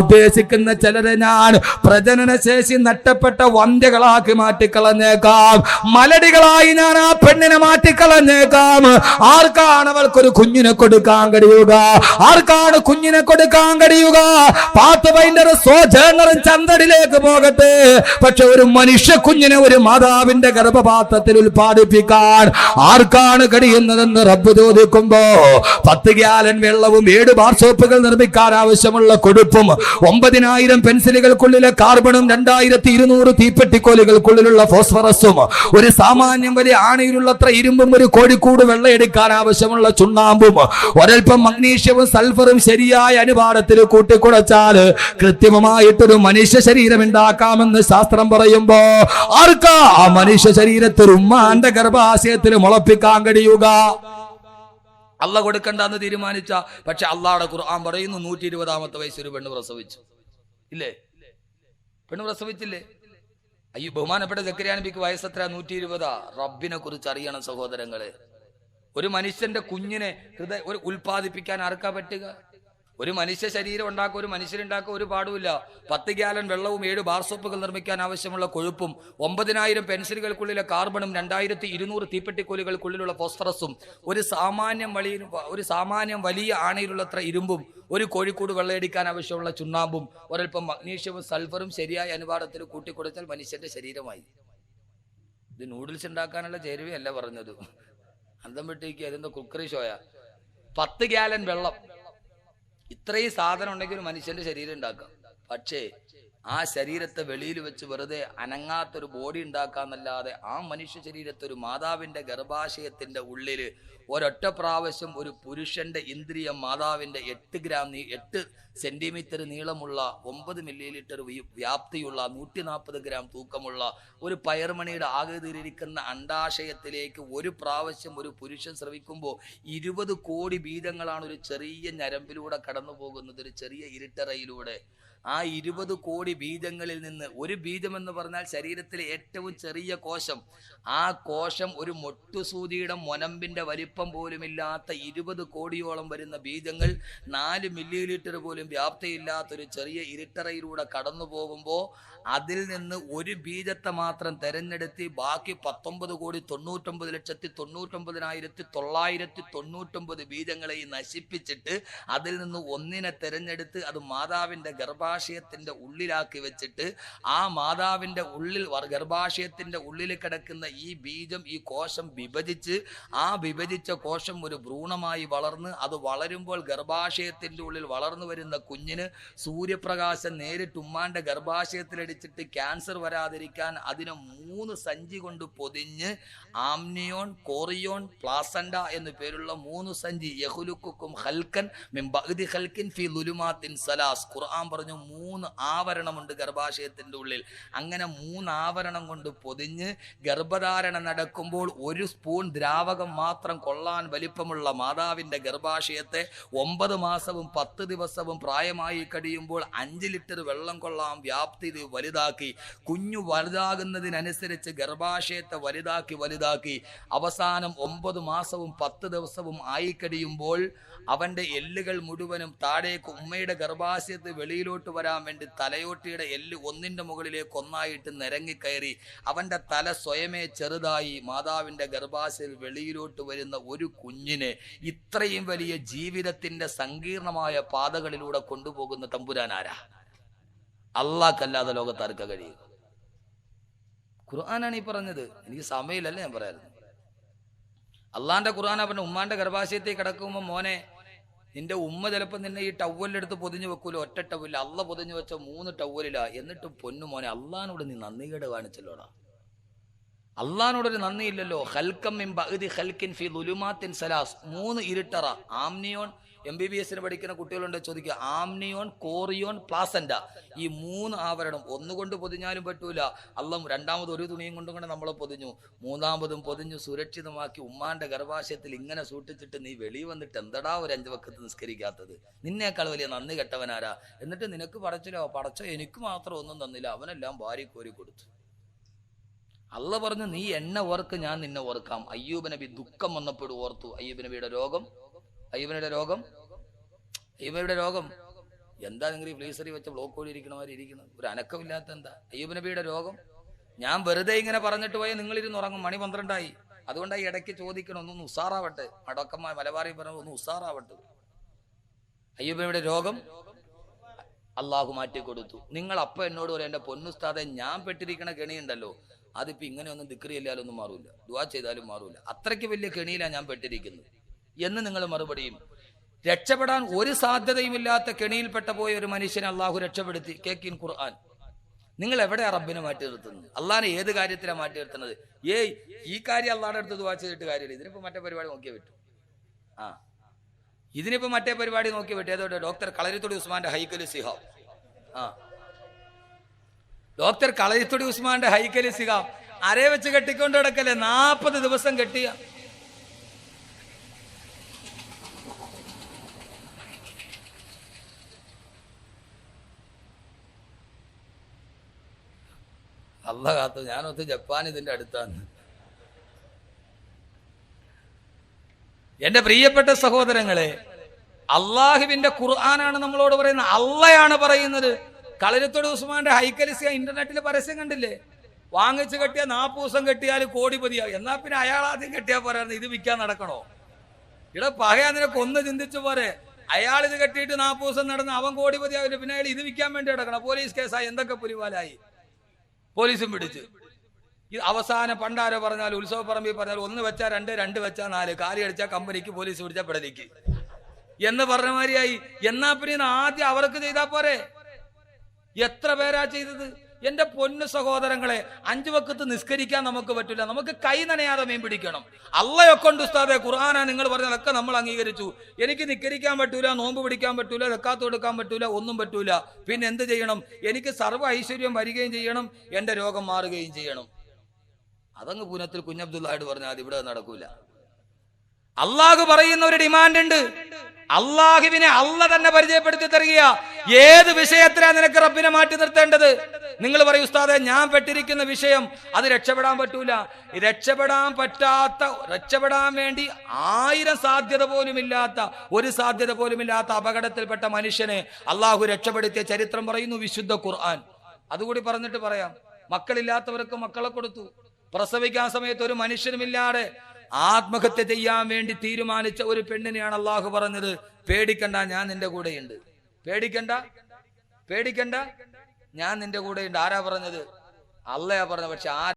ഉദ്ദേശിക്കുന്ന ചിലരെ ഞാൻ പ്രജനനശേഷി നഷ്ടപ്പെട്ട വന്ധ്യകളാക്കി മാറ്റിക്കളഞ്ഞേക്കാം, മലടികളായി ഞാൻ ആ പെണ്ണിനെ മാറ്റിക്കളഞ്ഞേക്കാം. ആർക്കാണ് അവൾക്കൊരു കുഞ്ഞിനെ കൊടുക്കാൻ കഴിയുക? ആർക്കാണ് കുഞ്ഞിനെ കൊടുക്കാൻ കഴിയുക? പാത്ത് പൈൻഡറും സോജേണറും ചന്തടിലേക്ക് പോകട്ടെ, പക്ഷെ ഒരു മനുഷ്യ കുഞ്ഞിനെ ഒരു മാതാവിന്റെ ഗർഭപാത്രത്തിൽ ഉൽപ്പാദിപ്പിക്കാൻ ആർക്കാണ് കഴിയുന്നതെന്ന് റബ്ബ് ചോദിക്കുമ്പോ 10 ഗ്യാലൻ വെള്ളവും 7 ബാർ സോപ്പുകൾ നിർമ്മിക്കാൻ ആവശ്യമുള്ള കൊഴുപ്പും 9000 പെൻസിലുകൾക്കുള്ളിലെ കാർബണും 2200 തീപ്പെട്ടിക്കോലുകൾക്കുള്ളിലുള്ള ഫോസ്ഫറസും ഒരു സാമാന്യം വലിയ ആണയിലുള്ളത്ര ഇരുമ്പും ഒരു കോഴിക്കൂട് വെള്ളയെടുക്കാൻ ആവശ്യമുള്ള ചുണ്ണാമ്പും ഒരൽപ്പം മഗ്നീഷ്യവും സൾഫറും ശരിയായ അനുപാതത്തിൽ കൂട്ടിക്കുഴച്ചാൽ കൃത്രിമമായിട്ടൊരു മനുഷ്യ ശരീരം ഉണ്ടാക്കാമെന്ന് ശാസ്ത്രം പറയുമ്പോ ആർക്കാ ആ മനുഷ്യ ശരീരത്തിൽ ഉമ്മാന്റെ ഗർഭാശയത്തിൽ മുളപ്പിക്കാൻ കഴിയുക? അള്ള കൊടുക്കണ്ടെന്ന് തീരുമാനിച്ച, പക്ഷെ അള്ളാഹുടെ ഖുർആൻ പറയുന്നു 120ാമത്തെ വയസ്സ് ഒരു പെണ്ണ് പ്രസവിച്ചു. ഇല്ലേ? പെണ്ണ് പ്രസവിച്ചില്ലേ? അയ്യോ, ബഹുമാനപ്പെട്ട സക്കറിയ നബിക്ക് വയസ്സെത്ര? 120. റബ്ബിനെ കുറിച്ച് അറിയണം സഹോദരങ്ങളെ. ഒരു മനുഷ്യന്റെ കുഞ്ഞിനെ ഒരു ഉൽപ്പാദിപ്പിക്കാൻ ആർക്കാ പറ്റുക? ഒരു മനുഷ്യ ശരീരം ഉണ്ടാക്കുക, ഒരു മനുഷ്യരുണ്ടാക്കുക ഒരു പാടുമില്ല. 10 ഗ്യാലൻ വെള്ളവും 7 ബാർ സോപ്പുകൾ നിർമ്മിക്കാൻ ആവശ്യമുള്ള കൊഴുപ്പും 9000 പെൻസിലുകൾക്കുള്ളിലെ കാർബണും 2200 തീപ്പെട്ടിക്കോലുകൾക്കുള്ളിലുള്ള ഫോസ്ഫറസും ഒരു സാമാന്യം വലിയ ആണയിലുള്ളത്ര ഇരുമ്പും ഒരു കോഴിക്കൂട് വെള്ളയടിക്കാൻ ആവശ്യമുള്ള ചുണ്ണാമ്പും ഒരൽപ്പം മഗ്നീഷ്യവും സൾഫറും ശരിയായ അനുപാതത്തിൽ കൂട്ടിക്കൊടുത്താൽ മനുഷ്യന്റെ ശരീരമായി. ഇത് നൂഡിൽസ് ഉണ്ടാക്കാനുള്ള ചേരുവയല്ല പറഞ്ഞത്, അന്തം വിട്ടേക്ക് അതിന്റെ കുക്കറി ഷോയ. 10 ഗ്യാലൻ വെള്ളം, ഇത്രയും സാധനം ഉണ്ടെങ്കിൽ ഒരു മനുഷ്യന്റെ ശരീരം ഉണ്ടാക്കാം. പക്ഷേ ആ ശരീരത്തെ വെളിയിൽ വെച്ച് വെറുതെ അനങ്ങാത്തൊരു ബോഡി ഉണ്ടാക്കാന്നല്ലാതെ ആ മനുഷ്യ ശരീരത്തെ ഒരു മാതാവിന്റെ ഗർഭാശയത്തിന്റെ ഉള്ളില് ഒരൊറ്റ പ്രാവശ്യം ഒരു പുരുഷന്റെ ഇന്ദ്രിയം മാതാവിന്റെ 8 സെന്റിമീറ്റർ നീളമുള്ള 9 മില്ലിലിറ്റർ വ്യാപ്തിയുള്ള 140 ഗ്രാം തൂക്കമുള്ള ഒരു പയർമണിയുടെ ആകൃതിയിലിരിക്കുന്ന അണ്ടാശയത്തിലേക്ക് ഒരു പ്രാവശ്യം ഒരു പുരുഷൻ ശ്രവിക്കുമ്പോൾ 20 കോടി ബീജങ്ങളാണ് ഒരു ചെറിയ ഞരമ്പിലൂടെ കടന്നു പോകുന്നത്, ഒരു ചെറിയ ഇരുട്ടറയിലൂടെ. ആ 20 കോടി ബീജങ്ങളിൽ നിന്ന് ഒരു ബീജം എന്ന് പറഞ്ഞാൽ ശരീരത്തിലെ ഏറ്റവും ചെറിയ കോശം, ആ കോശം ഒരു മൊട്ടുസൂചിയുടെ മൊനമ്പിന്റെ വലിപ്പം പോലുമില്ലാത്ത 20 കോടിയോളം വരുന്ന ബീജങ്ങൾ 4 മില്ലിലിറ്റർ പോലും വ്യാപ്തിയില്ലാത്തൊരു ചെറിയ ഇരുട്ടറയിലൂടെ കടന്നു പോകുമ്പോൾ അതിൽ നിന്ന് ഒരു ബീജത്തെ മാത്രം തെരഞ്ഞെടുത്ത് ബാക്കി 19,99,99,999 ബീജങ്ങളെ നശിപ്പിച്ചിട്ട് അതിൽ നിന്ന് ഒന്നിനെ തെരഞ്ഞെടുത്ത് അത് മാതാവിന്റെ ഗർഭാശയത്തിന്റെ ഉള്ളിലാക്കി വെച്ചിട്ട് ആ മാതാവിന്റെ ഉള്ളിൽ ഗർഭാശയത്തിന്റെ ഉള്ളിൽ കിടക്കുന്ന ഈ ബീജം, ഈ കോശം വിഭജിച്ച് ആ വിഭജിച്ച കോശം ഒരു ഭ്രൂണമായി വളർന്ന് അത് വളരുമ്പോൾ ഗർഭാശയത്തിന്റെ ഉള്ളിൽ വളർന്നു വരുന്ന കുഞ്ഞിന് സൂര്യപ്രകാശം നേരിട്ട് ഉമ്മാന്റെ ഗർഭാശയത്തിലടിച്ചിട്ട് ക്യാൻസർ വരാതിരിക്കാൻ അതിനെ 3 സഞ്ചി കൊണ്ട് പൊതിഞ്ഞ് ആംനിയോൺ, കോറിയോൺ, പ്ലാസൻഡ എന്നു പേരുള്ള 3 സഞ്ചി യഖ്ലുഖുക്കും ഖൽഖൻ മിൻ ബഅദി ഖൽഖിൻ ഫീ ളുലുമാത്തിൻ സലാസ്. ഖുർആൻ പറഞ്ഞു 3 ആവരണമുണ്ട് ഗർഭാശയത്തിന്റെ ഉള്ളിൽ. അങ്ങനെ 3 ആവരണം കൊണ്ട് പൊതിഞ്ഞ് ഗർഭധാരണ നടക്കുമ്പോൾ 1 സ്പൂൺ ദ്രാവകം മാത്രം കൊള്ളാൻ വലിപ്പമുള്ള മാതാവിന്റെ ഗർഭാശയത്തെ 9 മാസവും 10 ദിവസവും പ്രായമായി കഴിയുമ്പോൾ 5 ലിറ്റർ വെള്ളം കൊള്ളാൻ വ്യാപ്തി വലുതാക്കി, കുഞ്ഞു വലുതാകുന്നതിനനുസരിച്ച് ഗർഭാശയത്തെ വലുതാക്കി അവസാനം 9 മാസവും 10 ദിവസവും ആയി കഴിയുമ്പോൾ അവന്റെ എല്ലുകൾ മുഴുവനും താഴേക്ക് ഉമ്മയുടെ ഗർഭാശയത്ത് വെളിയിലോട്ട് വരാൻ വേണ്ടി തലയോട്ടിയുടെ എല്ല് ഒന്നിന്റെ മുകളിലേക്ക് ഒന്നായിട്ട് നിരങ്ങിക്കയറി അവന്റെ തല സ്വയമേ ചെറുതായി മാതാവിന്റെ ഗർഭാശയത്തിൽ വെളിയിലോട്ട് വരുന്ന ഒരു കുഞ്ഞിനെ ഇത്രയും വലിയ ജീവിതത്തിന്റെ സങ്കീർണമായ പാതകളിലൂടെ കൊണ്ടുപോകുന്ന തമ്പുരാനാരാ? അല്ലാഹ്ക്കല്ലാതെ ലോകത്താർക്ക കഴിയും? ഖുർആനാണ് ഈ പറഞ്ഞത്. എനിക്ക് സമയമില്ലല്ലേ ഞാൻ പറയാറുണ്ട്. അള്ളാന്റെ ഖുർആനാ പറഞ്ഞ ഉമ്മാന്റെ ഗർഭാശയത്തേക്ക് കിടക്കുമ്പോൾ മോനെ, നിന്റെ ഉമ്മ ചിലപ്പോൾ നിന്നെ ഈ ടവലെടുത്ത് പൊതിഞ്ഞു വെക്കൂലോ, ഒറ്റ ടവലില്ല, അള്ള പൊതിഞ്ഞു വെച്ച 3 ടവലില്ല. എന്നിട്ട് പൊന്നു മോനെ, അള്ളഹാനോട് നീ നന്ദികേട് കാണിച്ചല്ലോടാ. അള്ളഹാനോടൊരു നന്ദിയില്ലല്ലോ. ഖൽഖം മിൻ ബഅദി ഖൽഖിൻ ഫീ ളുലുമാത്തിൻ സലാസ്, 3 ഇരുട്ടറ. ആംനിയോൺ, MBBS പഠിക്കുന്ന കുട്ടികളുണ്ട്, ചോദിക്കുക ആംനിയോൺ, കോറിയോൺ, പ്ലാസൻഡ, ഈ 3 ആവരണം ഒന്നുകൊണ്ട് പൊതിഞ്ഞാലും പറ്റൂല. രണ്ടാമത് ഒരു തുണിയും കൊണ്ടും കൂടെ നമ്മളെ പൊതിഞ്ഞു, 3ാമതും പൊതിഞ്ഞു സുരക്ഷിതമാക്കി ഉമ്മാന്റെ ഗർഭാശയത്തിൽ ഇങ്ങനെ സൂക്ഷിച്ചിട്ട് നീ വെളിയിൽ വന്നിട്ട് എന്തടാ ഒരു 5 വക്കത്ത് നിസ്കരിക്കാത്തത്? നിന്നേക്കാൾ വലിയ നന്ദി കെട്ടവനാരാ? എന്നിട്ട് നിനക്ക് പടച്ചോ എനിക്ക് മാത്രം ഒന്നും തന്നില്ല, അവനെല്ലാം വാരി കോരി കൊടുത്തു. അള്ള പറഞ്ഞു നീ എന്നെ ഓർക്ക്, ഞാൻ നിന്നെ ഓർക്കാം. അയ്യൂബ് നബി ദുഃഖം വന്നപ്പോഴും ഓർത്തു. അയ്യൂബ് നബിയുടെ രോഗം എന്താ നിങ്ങൾ ഈ ഫ്രീസറിൽ വെച്ച ബ്ലോക്ക് കോഴി ഇരിക്കണമാതിരി ഇരിക്കുന്നത്? ഒരു അനക്കമില്ലാത്ത എന്താ? അയ്യൂബ് നബിയുടെ രോഗം ഞാൻ വെറുതെ ഇങ്ങനെ പറഞ്ഞിട്ട് പോയാൽ നിങ്ങളിരുന്ന് ഉറങ്ങും. മണി 12 അതുകൊണ്ടായി ഇടയ്ക്ക് ചോദിക്കണം, ഒന്നൊന്ന് ഉസാറാവട്ടെ. അടക്കമ്മ മലബാറി പറഞ്ഞു ഒന്ന് ഉസാറാവട്ടെ. അയ്യൂബ് നബിയുടെ രോഗം അള്ളാഹു മാറ്റിക്കൊടുത്തു. നിങ്ങൾ അപ്പ എന്നോട് പറയാം, എൻ്റെ പൊന്നുസ്താദെ ഞാൻ പെട്ടിരിക്കണ കെണിയുണ്ടല്ലോ, അതിപ്പോൾ ഇങ്ങനെയൊന്നും ദിക്രി ഇല്ലാലൊന്നും മാറൂല, ദുആ ചെയ്താലും മാറൂല, അത്രയ്ക്ക് വലിയ കെണിയിലാണ് ഞാൻ പെട്ടിരിക്കുന്നത് എന്ന് നിങ്ങൾ മറുപടിയും. രക്ഷപ്പെടാൻ ഒരു സാധ്യതയുമില്ലാത്ത കെണിയിൽപ്പെട്ട പോയ ഒരു മനുഷ്യനെ അള്ളാഹു രക്ഷപ്പെടുത്തി. കേക്കിൻ ഖുർആൻ. നിങ്ങൾ എവിടെയാ റബ്ബിനെ മാറ്റി നിർത്തുന്നത്? അള്ളാഹിനെ ഏത് കാര്യത്തിലാണ് മാറ്റി നിർത്തുന്നത്? ഈ കാര്യം അള്ളാഹുടെ അടുത്ത് ദുആ ചെയ്തിട്ട് കാര്യമില്ല. ഇതിനിപ്പോൾ മറ്റേ പരിപാടി നോക്കിയേ പറ്റൂ. ഇതിനിപ്പോൾ മറ്റേ പരിപാടി നോക്കി പറ്റും. ഏതോടെ ഡോക്ടർ കളരിത്തൊടി ഉസ്മാന്റെ ഹൈക്കലി സിഹാബ്. ഡോക്ടർ കളരിത്തൊടി ഉസ്മാന്റെ ഹൈക്കലി സിഹാബ് അരേ വെച്ച് കെട്ടിക്കൊണ്ട് കിടക്കല്ലേ, 40 ദിവസം കെട്ടിയ. അള്ളാഹ് കാത്തു. ഞാനൊത്ത് ജപ്പാൻ ഇതിന്റെ അടുത്താണ്. എന്റെ പ്രിയപ്പെട്ട സഹോദരങ്ങളെ, അള്ളാഹുവിന്റെ ഖുർആനാണ് നമ്മളോട് പറയുന്നത്, അള്ളയാണ് പറയുന്നത്. കളരിത്തൊടി ഉസ്മാന്റെ ഹൈക്കലിസിയ ഇന്റർനെറ്റിൽ പരസ്യം കണ്ടില്ലേ? വാങ്ങിച്ച് കെട്ടിയ 40 ദിവസം കെട്ടിയാൽ കോടിപതിയാകും. എന്നാ പിന്നെ അയാൾ ആദ്യം കെട്ടിയാൽ പോരായിരുന്നു, ഇത് വിൽക്കാൻ നടക്കണോ? ഇവിടെ പകയാ നിനക്ക് ഒന്ന് ചിന്തിച്ചു പോരെ. അയാൾ ഇത് കെട്ടിയിട്ട് 40 ദിവസം നടന്ന് അവൻ കോടിപതിയാവില്ല, പിന്നെ അയാൾ ഇത് വിൽക്കാൻ വേണ്ടി നടക്കണം. പോലീസ് കേസായി, എന്തൊക്കെ പുലിവാലായി, പോലീസും പിടിച്ച്. അവസാനം പണ്ടാരോ പറഞ്ഞാൽ, ഉത്സവ പറമ്പിൽ പറഞ്ഞാൽ 1 വെച്ചാൽ 2, 2 വെച്ചാൽ 4, കാലി അടിച്ചാൽ കമ്പനിക്ക്, പോലീസ് പിടിച്ചാൽ പിടലിക്ക് എന്ന് പറഞ്ഞ മാതിരിയായി. എന്നാ പിന്നെ ആദ്യം അവർക്ക് ചെയ്താൽ പോരെ? എത്ര പേരാ ചെയ്തത്? എന്റെ പൊന്നു സഹോദരങ്ങളെ, 5 വക്കത്ത് നിസ്കരിക്കാൻ നമുക്ക് പറ്റില്ല. നമുക്ക് കൈ നനയാതെ മീൻ പിടിക്കണം. അള്ളയൊക്കെ ഉണ്ട് ഉസ്താദെ, ഖുർആനാ നിങ്ങൾ പറഞ്ഞതൊക്കെ നമ്മൾ അംഗീകരിച്ചു. എനിക്ക് നിസ്കരിക്കാൻ പറ്റൂല, നോമ്പ് പിടിക്കാൻ പറ്റൂല, സക്കാത്ത് കൊടുക്കാൻ പറ്റൂല, ഒന്നും പറ്റൂല. പിന്നെ എന്ത് ചെയ്യണം? എനിക്ക് സർവ്വ ഐശ്വര്യം വരികയും ചെയ്യണം, എന്റെ രോഗം മാറുകയും ചെയ്യണം. അതങ്ങ് പൂനത്തിൽ കുഞ്ഞബ്ദുള്ളായിട്ട് പറഞ്ഞാൽ അത് ഇവിടെ നടക്കൂല. അള്ളാഹു പറയുന്ന ഒരു ഡിമാൻഡ് ഉണ്ട്. അള്ളാഹുവിനെ അള്ള തന്നെ പരിചയപ്പെടുത്തി തരിക. ഏത് വിഷയത്തിലാണ് നിനക്ക് റബ്ബിനെ മാറ്റി നിർത്തേണ്ടത്? നിങ്ങൾ പറയും ഉസ്താദെ, ഞാൻ പെട്ടിരിക്കുന്ന വിഷയം അത് രക്ഷപ്പെടാൻ പറ്റൂല. രക്ഷപ്പെടാൻ വേണ്ടി 1000 സാധ്യത പോലുമില്ലാത്ത, ഒരു സാധ്യത പോലുമില്ലാത്ത അപകടത്തിൽപ്പെട്ട മനുഷ്യനെ അള്ളാഹു രക്ഷപ്പെടുത്തിയ ചരിത്രം പറയുന്നു വിശുദ്ധ ഖുർആൻ. അതുകൂടി പറഞ്ഞിട്ട് പറയാം. മക്കളില്ലാത്തവർക്ക് മക്കളെ കൊടുത്തു. പ്രസവിക്കാൻ സമയത്ത് ഒരു മനുഷ്യനുമില്ലാതെ ആത്മഹത്യ ചെയ്യാൻ വേണ്ടി തീരുമാനിച്ച ഒരു പെണ്ണിനെയാണ് അള്ളാഹു പറഞ്ഞത്, പേടിക്കണ്ട, ഞാൻ നിന്റെ കൂടെയുണ്ട്. പേടിക്കണ്ട, ഞാൻ നിന്റെ കൂടെയുണ്ട്. ആരാ പറഞ്ഞത്? അള്ളയാ പറഞ്ഞത്. പക്ഷെ